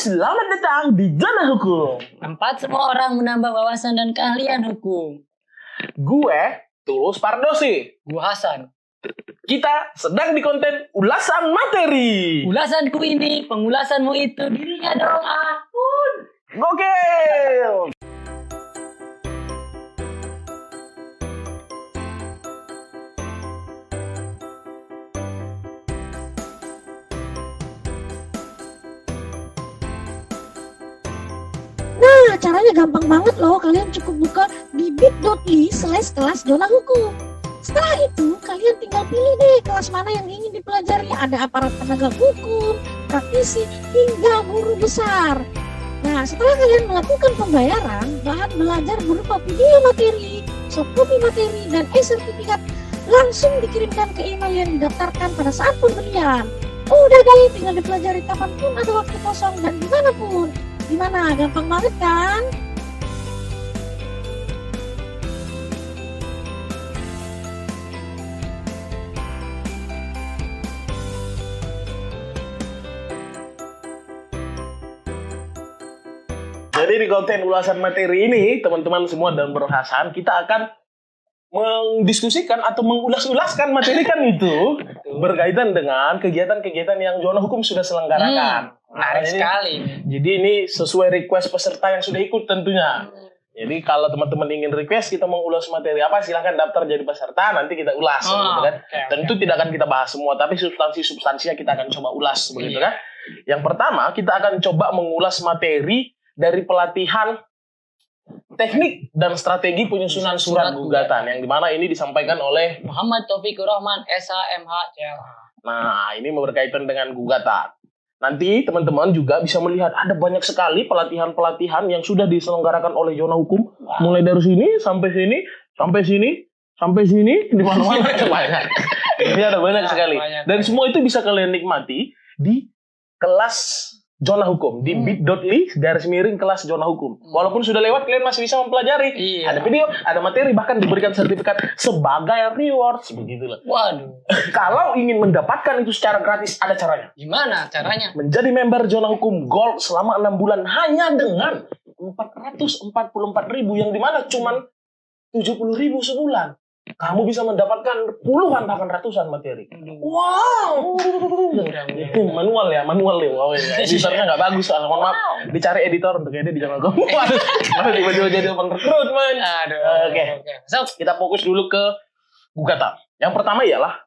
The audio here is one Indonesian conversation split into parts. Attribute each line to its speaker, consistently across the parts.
Speaker 1: selamat datang di Zona Hukum.
Speaker 2: Tempat semua orang menambah wawasan dan keahlian hukum.
Speaker 1: Gue Tulus Pardosi.
Speaker 2: Gue Hasan.
Speaker 1: Kita sedang di konten ulasan materi.
Speaker 2: Ulasanku ini, pengulasanmu itu, dirinya dong ampun.
Speaker 1: Gokil.
Speaker 3: Nah, caranya gampang banget loh. Kalian cukup buka di bit.ly/kelas zona hukum. Setelah itu, kalian tinggal pilih deh kelas mana yang ingin dipelajari. Ada aparat penegak hukum, praktisi, hingga guru besar. Nah, setelah kalian melakukan pembayaran, bahan belajar berupa video materi, softcopy materi, dan e-sertifikat langsung dikirimkan ke email yang didaftarkan pada saat pembelian. Udah deh, tinggal dipelajari kapanpun ada waktu kosong dan dimanapun. Gimana? Gampang banget kan?
Speaker 1: Jadi di konten ulasan materi ini, teman-teman semua dan Bro Hasan, kita akan mendiskusikan atau mengulas-ulaskan materi kan itu berkaitan dengan kegiatan-kegiatan yang zona hukum sudah selenggarakan.
Speaker 2: Menarik sekali.
Speaker 1: Jadi ini sesuai request peserta yang sudah ikut tentunya. Jadi kalau teman-teman ingin request kita mengulas materi apa, silahkan daftar jadi peserta, nanti kita ulas, gitu kan. Tentu tidak akan kita bahas semua, tapi substansinya kita akan coba ulas, begitu kan. Yang pertama kita akan coba mengulas materi dari pelatihan teknik dan strategi penyusunan surat gugatan, yang dimana ini disampaikan oleh
Speaker 2: Muhammad Taufikur Rahman, SH, MH, CLH.
Speaker 1: Nah, ini berkaitan dengan gugatan. Nanti teman-teman juga bisa melihat ada banyak sekali pelatihan-pelatihan yang sudah diselenggarakan oleh zona hukum. Mulai dari sini, sampai sini, sampai sini, sampai sini, di mana-mana banyak. Ini ada banyak sekali. Dan semua itu bisa kalian nikmati di kelas zona hukum di bit.ly/kelas zona hukum. Walaupun sudah lewat, kalian masih bisa mempelajari. Ada video, ada materi, bahkan diberikan sertifikat sebagai rewards, begitulah.
Speaker 2: Waduh.
Speaker 1: Kalau ingin mendapatkan itu secara gratis, ada caranya.
Speaker 2: Gimana caranya?
Speaker 1: Menjadi member zona hukum Gold selama 6 bulan hanya dengan 444.000, yang dimana cuman 70.000 sebulan. Kamu bisa mendapatkan puluhan bahkan ratusan materi. Wow. Itu manual ya. Wow, ya. Editornya nggak bagus. Mohon maaf. Dicari editor untuk edit di channel kamu. Tiba-tiba jadi open recruitment. Oke. So, kita fokus dulu ke gugatan. Yang pertama ialah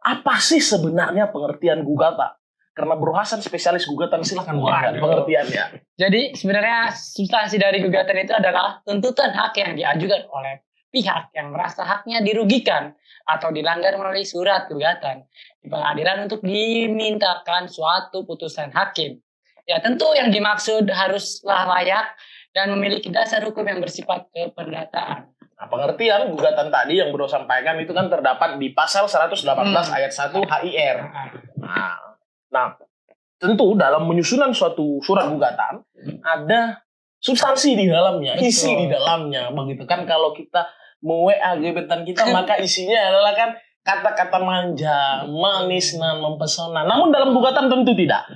Speaker 1: apa sih sebenarnya pengertian gugatan? Karena Bro Hasan spesialis gugatan, silahkan pengertiannya.
Speaker 2: Jadi sebenarnya substansi dari gugatan itu adalah tuntutan hak yang diajukan oleh pihak yang merasa haknya dirugikan atau dilanggar melalui surat gugatan di pengadilan untuk dimintakan suatu putusan hakim. Ya tentu yang dimaksud haruslah layak dan memiliki dasar hukum yang bersifat keperdataan.
Speaker 1: Nah, pengertian gugatan tadi yang Bro sampaikan itu kan terdapat di pasal 118 ayat 1 HIR. Nah, tentu dalam menyusunan suatu surat gugatan ada substansi di dalamnya, isi di dalamnya, begitu kan. Kalau kita WA gebetan kita, maka isinya adalah kan kata-kata manja, manis dan mempesona. Namun dalam gugatan tentu tidak.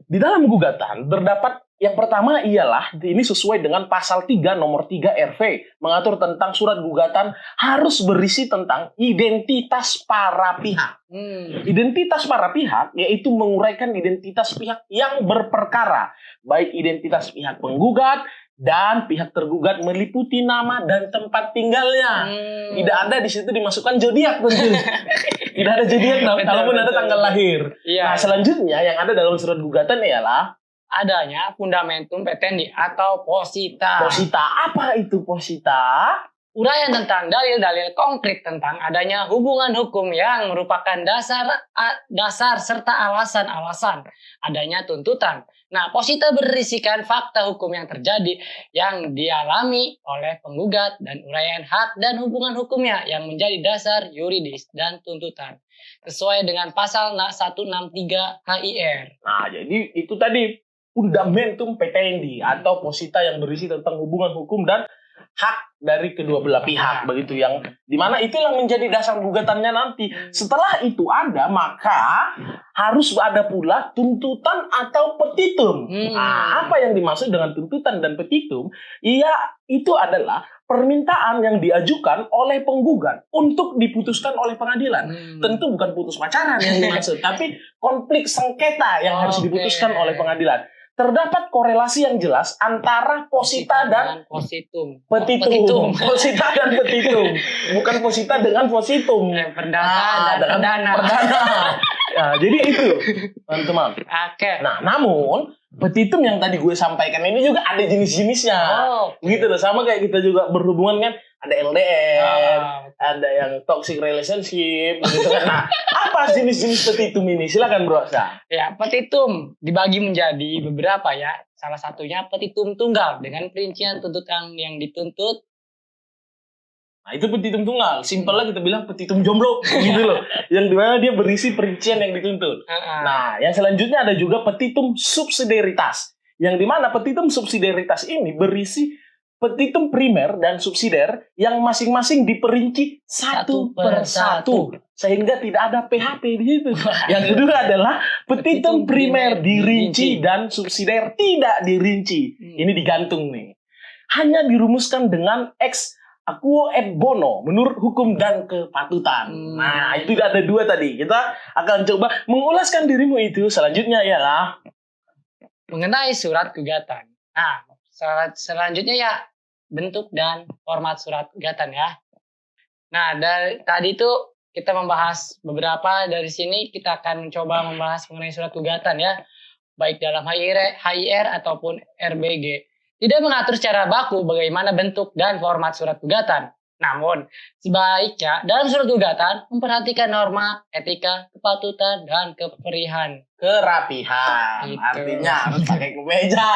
Speaker 1: Di dalam gugatan terdapat yang pertama ialah, ini sesuai dengan pasal 3 nomor 3 RV, mengatur tentang surat gugatan harus berisi tentang identitas para pihak. Identitas para pihak yaitu menguraikan identitas pihak yang berperkara, baik identitas pihak penggugat dan pihak tergugat meliputi nama dan tempat tinggalnya. Tidak ada di situ dimasukkan zodiak tentu. Tidak ada zodiak, kalaupun ada tanggal lahir. Nah, selanjutnya yang ada dalam surat gugatan ialah
Speaker 2: adanya fundamentum petendi atau posita.
Speaker 1: Posita, apa itu posita?
Speaker 2: Uraian tentang dalil-dalil konkret tentang adanya hubungan hukum yang merupakan dasar serta alasan-alasan adanya tuntutan. Nah, posita berisikan fakta hukum yang terjadi yang dialami oleh penggugat dan uraian hak dan hubungan hukumnya yang menjadi dasar yuridis dan tuntutan sesuai dengan pasal 163 HIR.
Speaker 1: Nah, jadi itu tadi fundamentum petendi atau posita yang berisi tentang hubungan hukum dan hak dari kedua belah pihak begitu, yang dimana itulah menjadi dasar gugatannya nanti. Setelah itu ada, maka harus ada pula tuntutan atau petitum. Nah, apa yang dimaksud dengan tuntutan dan petitum? Iya, itu adalah permintaan yang diajukan oleh penggugat untuk diputuskan oleh pengadilan. Tentu bukan putus pacaran yang dimaksud, tapi konflik sengketa yang harus diputuskan oleh pengadilan. Terdapat korelasi yang jelas antara posita dan
Speaker 2: petitum.
Speaker 1: Posita dan petitum. Bukan posita dengan positum.
Speaker 2: Perdana dan perdana.
Speaker 1: Ya, jadi itu, teman-teman.
Speaker 2: Oke.
Speaker 1: Nah, namun petitum yang tadi gue sampaikan ini juga ada jenis-jenisnya. Gitu loh, sama kayak kita juga berhubungan kan, ada LDR, ada yang toxic relationship gitu kan. Nah, apa jenis-jenis petitum ini? Silakan Bro Asa.
Speaker 2: Ya, petitum dibagi menjadi beberapa ya. Salah satunya petitum tunggal dengan perincian tuntutan yang dituntut.
Speaker 1: Nah, itu petitum tunggal. Simpelnya kita bilang petitum jomblo gitu loh. Yang dimana dia berisi perincian yang dituntut. Nah, yang selanjutnya ada juga petitum subsidiaritas. Yang dimana petitum subsidiaritas ini berisi petitum primer dan subsidiar yang masing-masing diperinci satu per satu. Sehingga tidak ada PHP di situ. Yang kedua adalah petitum primer dirinci dan subsidiar tidak dirinci. Ini digantung nih. Hanya dirumuskan dengan ex aequo et bono menurut hukum dan kepatutan. Nah, itu ada dua tadi. Kita akan coba mengulaskan dirimu itu. Selanjutnya ialah
Speaker 2: mengenai surat gugatan. Nah, selanjutnya ya bentuk dan format surat gugatan ya. Nah, dari tadi itu kita membahas beberapa, dari sini kita akan mencoba membahas mengenai surat gugatan ya. Baik dalam HIR ataupun RBG. Tidak mengatur secara baku bagaimana bentuk dan format surat gugatan. Namun, sebaiknya dalam surat gugatan memperhatikan norma, etika, kepatutan, dan keperihan.
Speaker 1: Kerapihan.
Speaker 2: Gitu.
Speaker 1: Artinya harus pakai kemeja.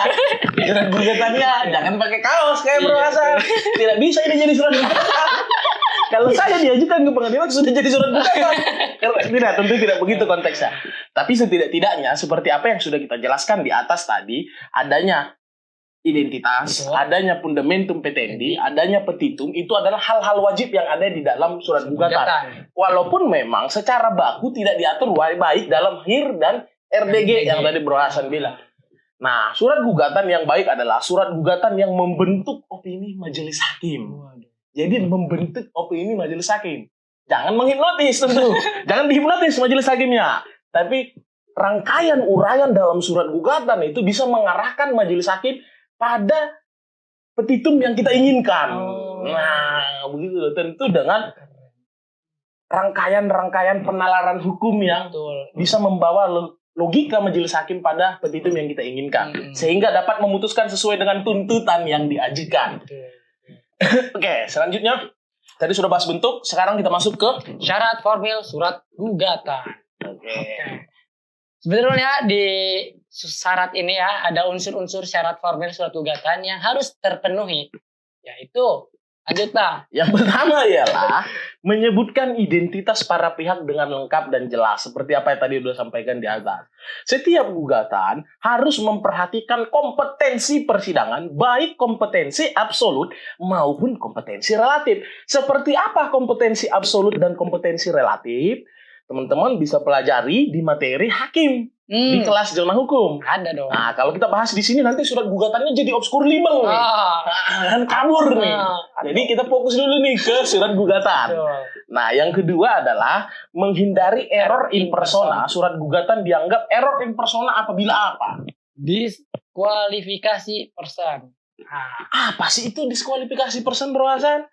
Speaker 1: Surat gugatannya jangan pakai kaos kayak Bro Hasan. Tidak bisa ini jadi surat gugatan. Kalau saya diajukan ke pengadilan sudah jadi surat gugatan. Tidak, tentu tidak begitu konteksnya. Tapi setidak-tidaknya seperti apa yang sudah kita jelaskan di atas tadi, adanya identitas, adanya fundamentum petendi, adanya petitum, itu adalah hal-hal wajib yang ada di dalam surat gugatan. Walaupun memang secara baku tidak diatur baik dalam HIR dan RBG yang tadi Bro Hasan bilang. Nah, surat gugatan yang baik adalah surat gugatan yang membentuk opini majelis hakim. Jadi membentuk opini majelis hakim. Jangan menghipnotis tentu. Jangan dihipnotis majelis hakimnya. Tapi rangkaian uraian dalam surat gugatan itu bisa mengarahkan majelis hakim pada petitum yang kita inginkan. Nah, begitu loh. Tentu dengan rangkaian penalaran hukum yang bisa membawa logika majelis hakim pada petitum yang kita inginkan. Sehingga dapat memutuskan sesuai dengan tuntutan yang diajukan. Oke, selanjutnya. Tadi sudah bahas bentuk, sekarang kita masuk ke
Speaker 2: syarat formil surat gugatan.
Speaker 1: Oke.
Speaker 2: Sebetulnya di syarat ini ya ada unsur-unsur syarat formil surat gugatan yang harus terpenuhi, yaitu lanjut Bang.
Speaker 1: Yang pertama ialah menyebutkan identitas para pihak dengan lengkap dan jelas, seperti apa yang tadi sudah sampaikan di atas. Setiap gugatan harus memperhatikan kompetensi persidangan, baik kompetensi absolut maupun kompetensi relatif. Seperti apa kompetensi absolut dan kompetensi relatif? Teman-teman bisa pelajari di materi hakim di kelas Jelma Hukum.
Speaker 2: Ada dong.
Speaker 1: Nah, kalau kita bahas di sini nanti surat gugatannya jadi obskur limeng nih. Kan kabur nih. Jadi kita fokus dulu nih ke surat gugatan. Nah, yang kedua adalah menghindari error in persona. Surat gugatan dianggap error in persona apabila apa?
Speaker 2: Diskualifikasi person.
Speaker 1: Apa sih itu diskualifikasi person, Bro Hasan?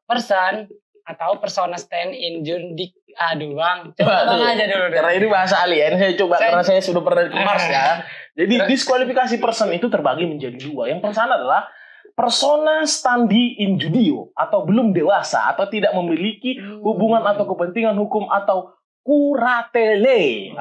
Speaker 2: Person atau persona stand in judik. Aduh Bang, coba Bang aja dulu.
Speaker 1: Karena ini bahasa alien, saya coba karena saya sudah pernah ke Mars ya. Jadi diskualifikasi person itu terbagi menjadi dua. Yang pertama adalah persona standi in judio atau belum dewasa atau tidak memiliki hubungan atau kepentingan hukum atau kuratele.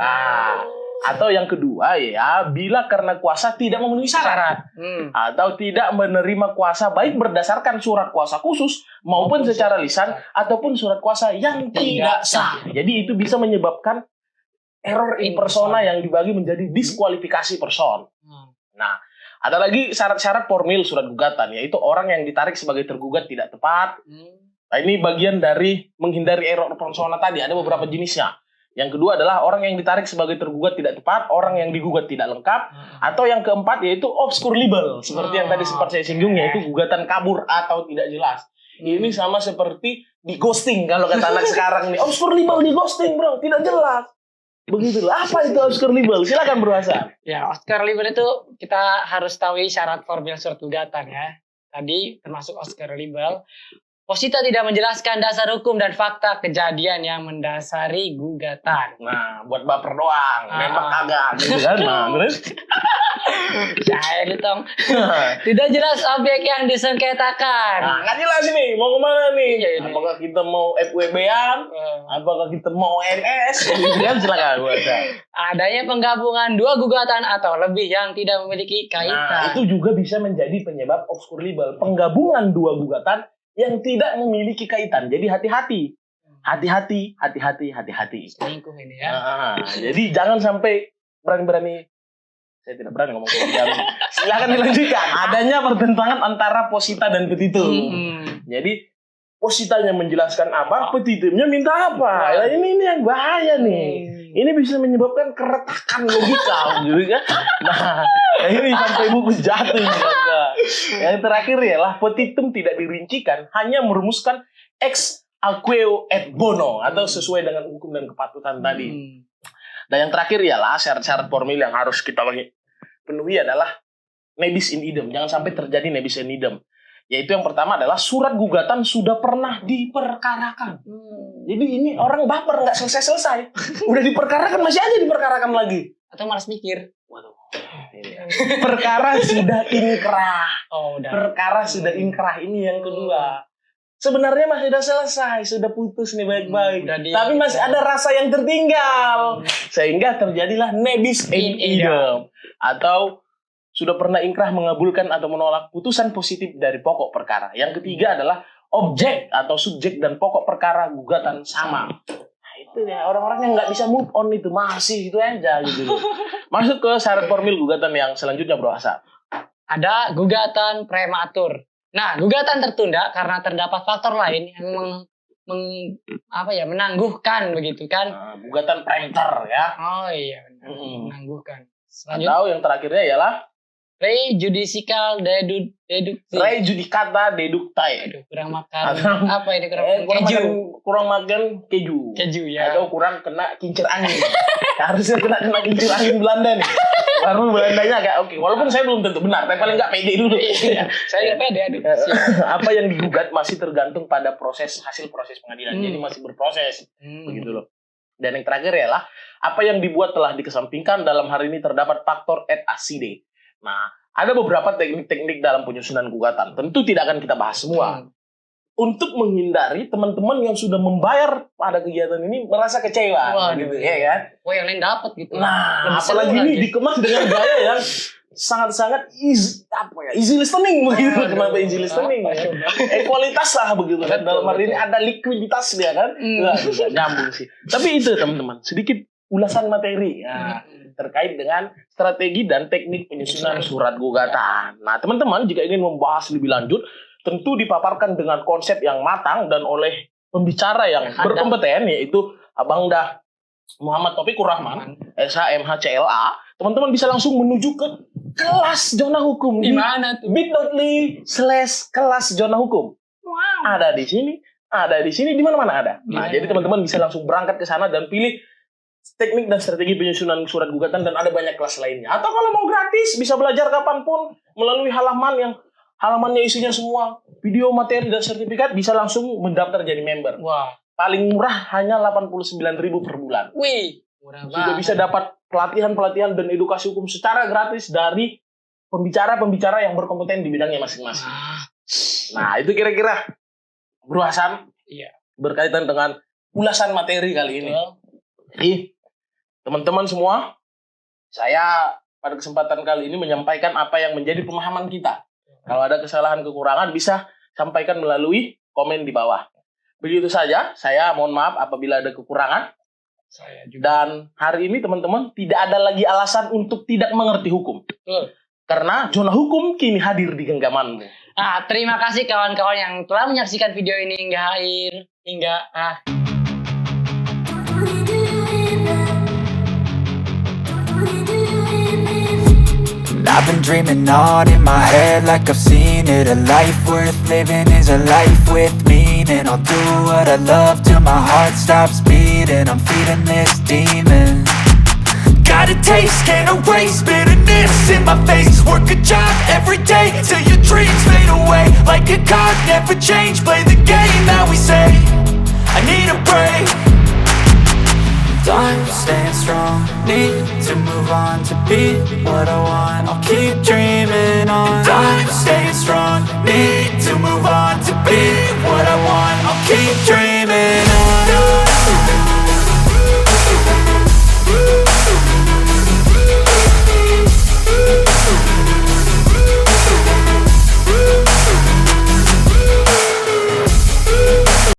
Speaker 1: Atau yang kedua ya, bila karena kuasa tidak memenuhi syarat atau tidak menerima kuasa baik berdasarkan surat kuasa khusus maupun secara lisan ataupun surat kuasa yang tidak sah. Jadi itu bisa menyebabkan error in persona yang dibagi menjadi diskualifikasi person. Nah, Ada lagi syarat-syarat formil surat gugatan, yaitu orang yang ditarik sebagai tergugat tidak tepat. Nah, ini bagian dari menghindari error personal tadi. Ada beberapa jenisnya. Yang kedua adalah orang yang ditarik sebagai tergugat tidak tepat, orang yang digugat tidak lengkap, atau yang keempat yaitu obscure libel, seperti yang tadi sempat saya singgung, yaitu gugatan kabur atau tidak jelas. Ini sama seperti di ghosting kalau kata anak sekarang nih. Obscure libel di ghosting, bro, tidak jelas. Begitulah. Apa itu obscure libel? Silakan Bro Hasan.
Speaker 2: Ya, obscure libel itu kita harus tahu syarat formil surat gugatan ya. Tadi termasuk obscure libel. Posita tidak menjelaskan dasar hukum dan fakta kejadian yang mendasari gugatan.
Speaker 1: Nah, buat baper doang, nembak kagak gitu kan. Nah, terus
Speaker 2: Saya ditong. Tidak jelas objek yang disengketakan.
Speaker 1: nah, nggak jelas ini mau kemana nih?
Speaker 2: Iya, ini.
Speaker 1: Apakah kita mau FWB-an? Apakah kita mau NS? Gitu kan, silakan buat saya.
Speaker 2: Adanya penggabungan dua gugatan atau lebih yang tidak memiliki
Speaker 1: Nah,
Speaker 2: kaitan.
Speaker 1: itu juga bisa menjadi penyebab obscure libel. Penggabungan dua gugatan yang tidak memiliki kaitan. Jadi hati-hati. Hati-hati.
Speaker 2: Selingkuh ini ya.
Speaker 1: Nah, jadi jangan sampai berani-berani. Saya tidak berani ngomong kayak gitu. Silakan dilanjutkan. Adanya pertentangan antara posita dan petitum. Jadi positanya menjelaskan apa, petitumnya minta apa. Nah, ini yang bahaya nih. Ini bisa menyebabkan keretakan logika, gitu kan? Nah, ini sampai buku jatuh ini. Yang terakhir ialah petitum tidak dirincikan, hanya merumuskan ex aequo et bono atau sesuai dengan hukum dan kepatutan tadi. Dan yang terakhir ialah syarat-syarat formil yang harus kita penuhi adalah nebis in idem. Jangan sampai terjadi nebis in idem. Yaitu yang pertama adalah surat gugatan sudah pernah diperkarakan. Jadi ini orang baper nggak selesai-selesai. Udah diperkarakan masih aja diperkarakan lagi.
Speaker 2: Atau malas mikir.
Speaker 1: Waduh. Perkara sudah inkrah.
Speaker 2: Oh, udah.
Speaker 1: Perkara sudah inkrah, ini yang kedua. Sebenarnya masih sudah selesai, sudah putus nih baik-baik. Tapi masih ada rasa yang tertinggal. Sehingga terjadilah nebis in idem. Atau sudah pernah inkrah mengabulkan atau menolak putusan positif dari pokok perkara. Yang ketiga adalah objek atau subjek dan pokok perkara gugatan sama. Nah, itu ya orang-orang yang nggak bisa move on itu masih itu aja gitu. Masuk ke syarat formil gugatan yang selanjutnya Bro Hasan.
Speaker 2: Ada gugatan prematur. Nah, gugatan tertunda karena terdapat faktor lain yang menangguhkan begitu kan?
Speaker 1: Nah, gugatan preemptor ya.
Speaker 2: Oh iya, menangguhkan.
Speaker 1: Selanjutnya. Atau yang terakhirnya ialah
Speaker 2: prejudicial deduksi.
Speaker 1: Prejudicata deductae.
Speaker 2: Aduh, kurang makan. Apa ini
Speaker 1: kurang makan keju.
Speaker 2: Keju ya.
Speaker 1: Atau kurang kena kincir angin. Harusnya kena kincir angin Belanda nih. Baru Belandanya agak oke. Walaupun saya belum tentu benar, tapi paling nggak pede dulu.
Speaker 2: Iya, saya nggak pede. Aduh.
Speaker 1: Apa yang digugat masih tergantung pada hasil proses pengadilan. Jadi masih berproses. Begitu loh. Dan yang terakhir ialah apa yang dibuat telah dikesampingkan. Dalam hari ini terdapat faktor et acide. Nah, ada beberapa teknik-teknik dalam penyusunan gugatan. Tentu tidak akan kita bahas semua. Untuk menghindari teman-teman yang sudah membayar pada kegiatan ini merasa kecewa, gitu, ya kan?
Speaker 2: Wah, yang lain dapat gitu.
Speaker 1: Nah, apalagi ini dikemas dengan gaya yang sangat-sangat easy listening begitu. Kenapa easy listening? Kualitas lah begitu kan. Dalam hari ini ada likuiditas dia kan. Nggak nyambung sih. Tapi itu teman-teman, sedikit ulasan materi ya, terkait dengan strategi dan teknik penyusunan surat gugatan. Nah, teman-teman jika ingin membahas lebih lanjut, tentu dipaparkan dengan konsep yang matang dan oleh pembicara yang berkompeten, yaitu Abang Dah Muhammad Taufikur Rahman, SHMHCLA. Teman-teman bisa langsung menuju ke kelas zona hukum
Speaker 2: di mana tuh?
Speaker 1: bit.ly/kelas zona hukum.
Speaker 2: Wow.
Speaker 1: Ada di sini, di mana-mana ada. Nah, jadi teman-teman bisa langsung berangkat ke sana dan pilih teknik dan strategi penyusunan surat gugatan, dan ada banyak kelas lainnya. Atau kalau mau gratis, bisa belajar kapanpun melalui halamannya isinya semua video, materi, dan sertifikat. Bisa langsung mendaftar jadi member.
Speaker 2: Wah.
Speaker 1: Paling murah hanya 89.000 per bulan.
Speaker 2: Wih, murah banget.
Speaker 1: Sudah bisa dapat pelatihan dan edukasi hukum secara gratis dari pembicara-pembicara yang berkompeten di bidangnya masing-masing. Nah, itu kira-kira Bro Hasan berkaitan dengan ulasan materi kali ini. Jadi, teman-teman semua, saya pada kesempatan kali ini menyampaikan apa yang menjadi pemahaman kita. Kalau ada kesalahan kekurangan bisa sampaikan melalui komen di bawah. Begitu saja, saya mohon maaf apabila ada kekurangan. Saya juga. Dan hari ini teman-teman tidak ada lagi alasan untuk tidak mengerti hukum. Karena zona hukum kini hadir di genggamanmu.
Speaker 2: Nah, terima kasih kawan-kawan yang telah menyaksikan video ini hingga akhir.
Speaker 4: I've been dreaming on in my head like I've seen it. A life worth living is a life with meaning. I'll do what I love till my heart stops beating. I'm feeding this demon. Got a taste, can't erase bitterness in my face. Work a job every day till your dreams fade away. Like a card, never change, play the game that we say. I need a break. I'm staying strong, need to move on to be what I want. I'll keep dreaming on. I'm staying strong, need to move on to be what I want. I'll keep dreaming on.